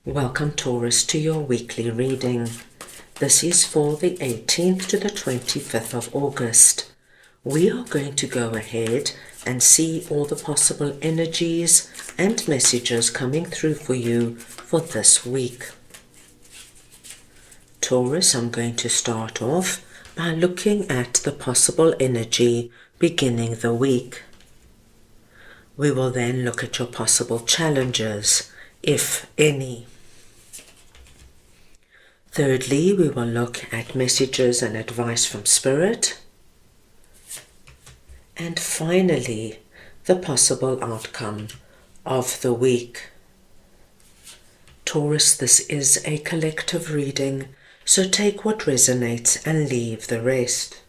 Welcome Taurus to your weekly reading. This is for the 18th to the 25th of August. We are going to go ahead and see all the possible energies and messages coming through for you for this week. Taurus, I'm going to start off by looking at the possible energy beginning the week. We will then look at your possible challenges, if any. Thirdly, we will look at messages and advice from Spirit. And finally, the possible outcome of the week. Taurus, this is a collective reading, so take what resonates and leave the rest.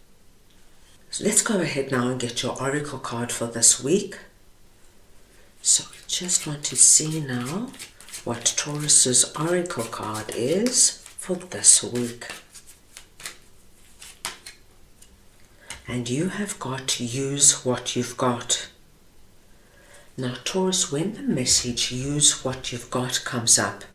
So let's go ahead now and get your oracle card for this week. So we just want to see now what Taurus's oracle card is for this week. And you have got to use what you've got. Now Taurus, when the message use what you've got comes up,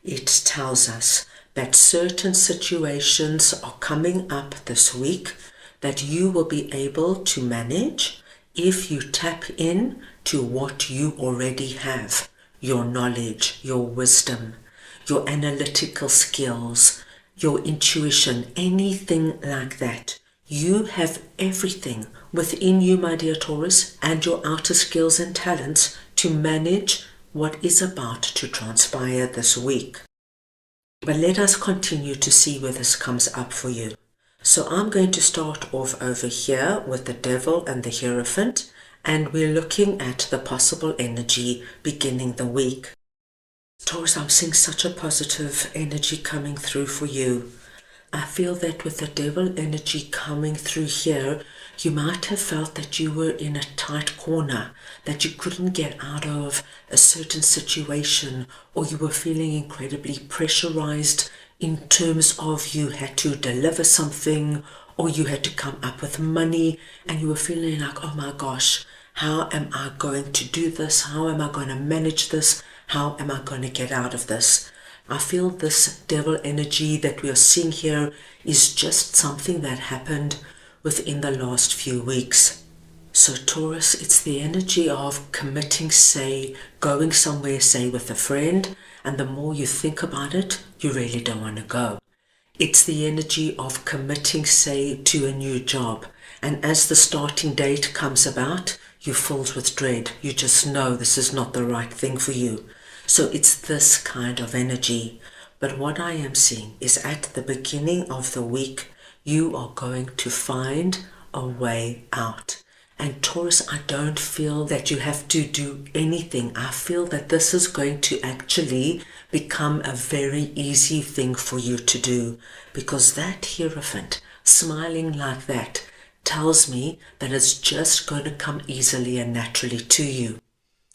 it tells us that certain situations are coming up this week that you will be able to manage if you tap in to what you already have, your knowledge, your wisdom, your analytical skills, your intuition, anything like that. You have everything within you, my dear Taurus, and your outer skills and talents to manage what is about to transpire this week. But let us continue to see where this comes up for you. So I'm going to start off over here with the Devil and the Hierophant, and we're looking at the possible energy beginning the week. Taurus, I'm seeing such a positive energy coming through for you. I feel that with the Devil energy coming through here, you might have felt that you were in a tight corner, that you couldn't get out of a certain situation, or you were feeling incredibly pressurized in terms of you had to deliver something, or you had to come up with money, and you were feeling like, oh my gosh, how am I going to do this? How am I going to manage this? How am I going to get out of this? I feel this Devil energy that we are seeing here is just something that happened within the last few weeks. So Taurus, it's the energy of committing, say, going somewhere, say, with a friend, and the more you think about it, you really don't want to go. It's the energy of committing, say, to a new job, and as the starting date comes about, you're filled with dread. You just know this is not the right thing for you. So it's this kind of energy. But what I am seeing is at the beginning of the week, you are going to find a way out. And Taurus, I don't feel that you have to do anything. I feel that this is going to actually become a very easy thing for you to do, because that Hierophant smiling like that tells me that it's just going to come easily and naturally to you.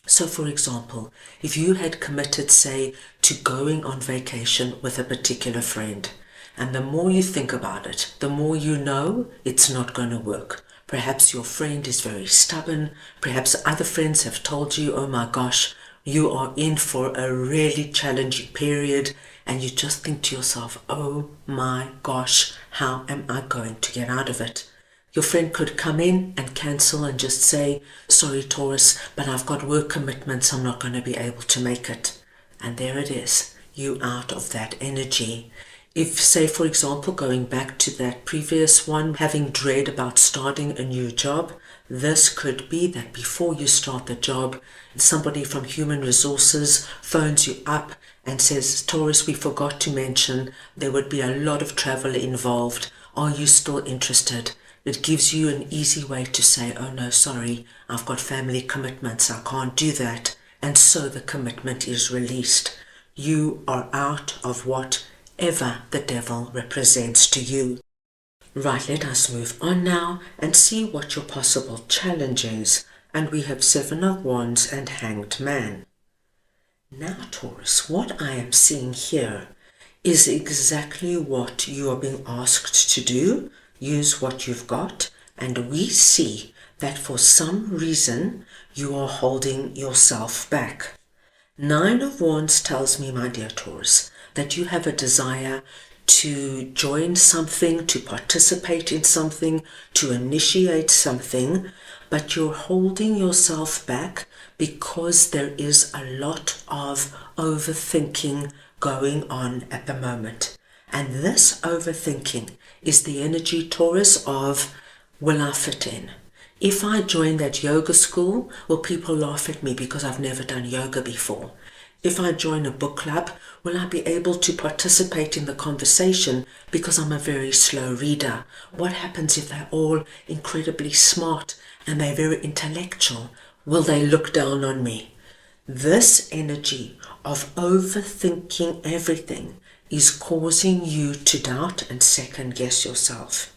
So for example, if you had committed, say, to going on vacation with a particular friend, and the more you think about it, the more you know it's not going to work. Perhaps your friend is very stubborn, perhaps other friends have told you, oh my gosh, you are in for a really challenging period, and you just think to yourself, oh my gosh, how am I going to get out of it? Your friend could come in and cancel and just say, sorry Taurus, but I've got work commitments, I'm not going to be able to make it. And there it is, you out of that energy. If, say, for example, going back to that previous one, having dread about starting a new job, this could be that before you start the job, somebody from Human Resources phones you up and says, Taurus, we forgot to mention there would be a lot of travel involved. Are you still interested? It gives you an easy way to say, oh no, sorry, I've got family commitments, I can't do that. And so the commitment is released. You are out of whatever the Devil represents to you. Right, let us move on now and see what your possible challenge is. And we have 7 of Wands and Hanged Man. Now Taurus, what I am seeing here is exactly what you are being asked to do. Use what you've got, and we see that for some reason you are holding yourself back. Nine of Wands tells me, my dear Taurus, that you have a desire to join something, to participate in something, to initiate something, but you're holding yourself back because there is a lot of overthinking going on at the moment. And this overthinking is the energy, Taurus, of, will I fit in? If I join that yoga school, will people laugh at me because I've never done yoga before? If I join a book club, will I be able to participate in the conversation because I'm a very slow reader? What happens if they're all incredibly smart and they're very intellectual? Will they look down on me? This energy of overthinking everything is causing you to doubt and second guess yourself.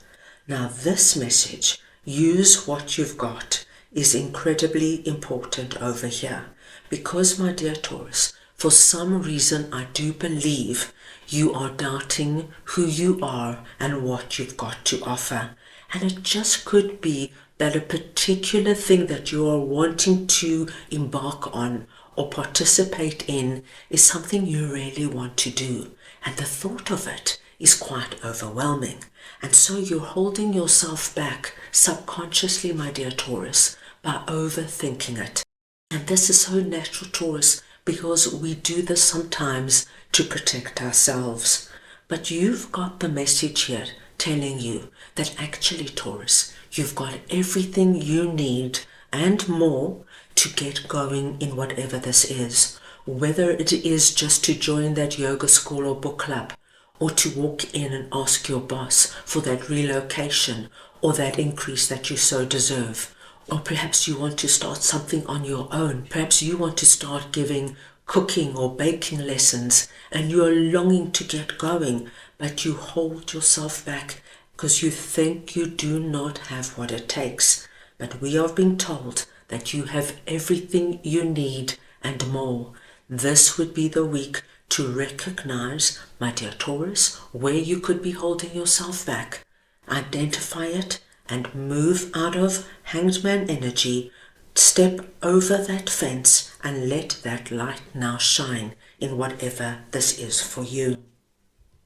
Now this message, use what you've got, is incredibly important over here. Because, my dear Taurus, for some reason I do believe you are doubting who you are and what you've got to offer. And it just could be that a particular thing that you are wanting to embark on or participate in is something you really want to do. And the thought of it is quite overwhelming. And so you're holding yourself back subconsciously, my dear Taurus, by overthinking it. And this is so natural, Taurus, because we do this sometimes to protect ourselves. But you've got the message here telling you that actually, Taurus, you've got everything you need and more to get going in whatever this is. Whether it is just to join that yoga school or book club, or to walk in and ask your boss for that relocation or that increase that you so deserve. Or perhaps you want to start something on your own. Perhaps you want to start giving cooking or baking lessons and you are longing to get going, but you hold yourself back because you think you do not have what it takes. But we are being told that you have everything you need and more. This would be the week to recognize, my dear Taurus, where you could be holding yourself back. Identify it and move out of Hanged Man energy. Step over that fence and let that light now shine in whatever this is for you.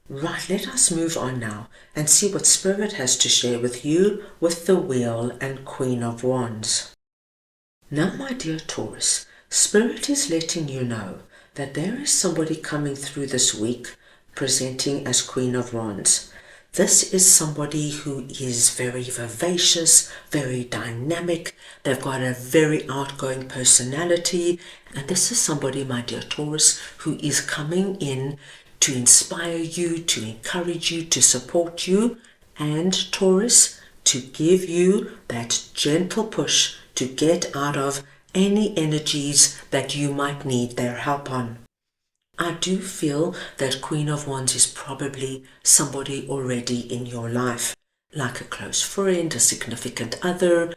Right, let us move on now and see what Spirit has to share with you with the Wheel and Queen of Wands. Now, my dear Taurus, Spirit is letting you know that there is somebody coming through this week presenting as Queen of Wands. This is somebody who is very vivacious, very dynamic. They've got a very outgoing personality. And this is somebody, my dear Taurus, who is coming in to inspire you, to encourage you, to support you, and Taurus, to give you that gentle push to get out of any energies that you might need their help on. I do feel that Queen of Wands is probably somebody already in your life, like a close friend, a significant other,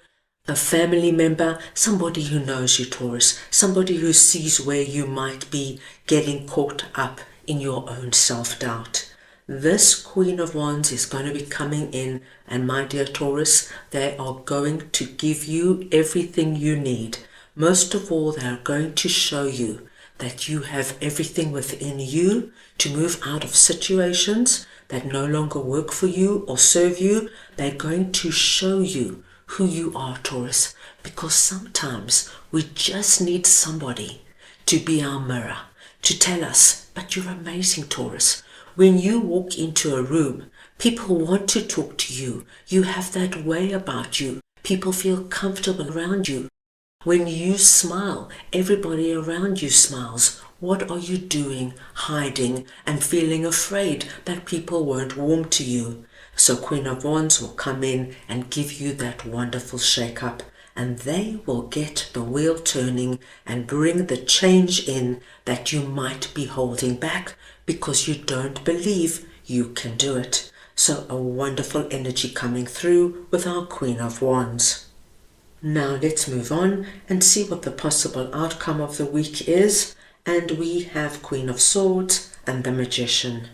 a family member, somebody who knows you, Taurus, somebody who sees where you might be getting caught up in your own self-doubt. This Queen of Wands is going to be coming in, and my dear Taurus, they are going to give you everything you need. Most of all, they are going to show you that you have everything within you to move out of situations that no longer work for you or serve you. They're going to show you who you are, Taurus, because sometimes we just need somebody to be our mirror, to tell us, but you're amazing, Taurus. When you walk into a room, people want to talk to you. You have that way about you. People feel comfortable around you. When you smile, everybody around you smiles. What are you doing, hiding and feeling afraid that people won't warm to you? So Queen of Wands will come in and give you that wonderful shake-up, and they will get the wheel turning and bring the change in that you might be holding back because you don't believe you can do it. So a wonderful energy coming through with our Queen of Wands. Now let's move on and see what the possible outcome of the week is. And we have Queen of Swords and the Magician.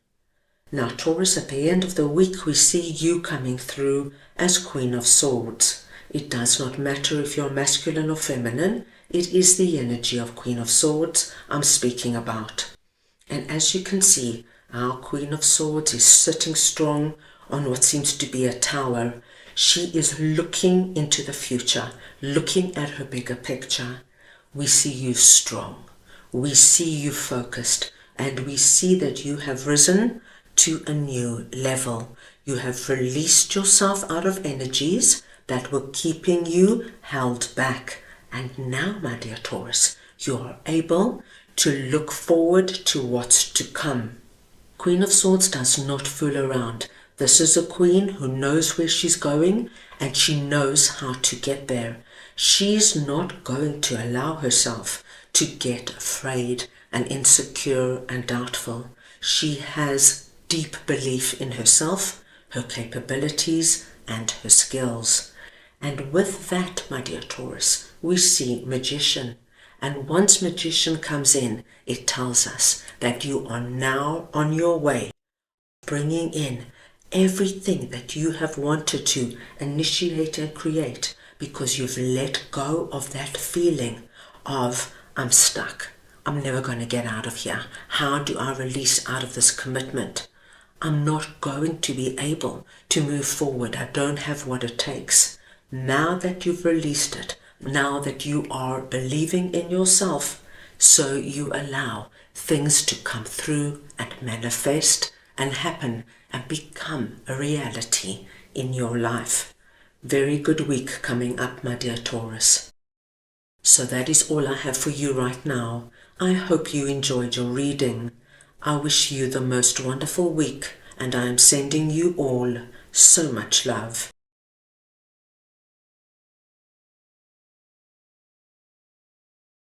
Now Taurus, at the end of the week we see you coming through as Queen of Swords. It does not matter if you're masculine or feminine. It is the energy of Queen of Swords I'm speaking about. And as you can see, our Queen of Swords is sitting strong on what seems to be a tower. She is looking into the future, looking at her bigger picture. We see you strong. We see you focused, and we see that you have risen to a new level. You have released yourself out of energies that were keeping you held back. And now, my dear Taurus, you are able to look forward to what's to come. Queen of Swords does not fool around. This is a queen who knows where she's going, and she knows how to get there. She's not going to allow herself to get afraid and insecure and doubtful. She has deep belief in herself, her capabilities, and her skills. And with that, my dear Taurus, we see Magician. And once Magician comes in, it tells us that you are now on your way, bringing in everything that you have wanted to initiate and create, because you've let go of that feeling of, I'm stuck. I'm never going to get out of here. How do I release out of this commitment? I'm not going to be able to move forward. I don't have what it takes. Now that you've released it, now that you are believing in yourself, so you allow things to come through and manifest and happen and become a reality in your life. Very good week coming up, my dear Taurus. So that is all I have for you right now. I hope you enjoyed your reading. I wish you the most wonderful week, and I am sending you all so much love.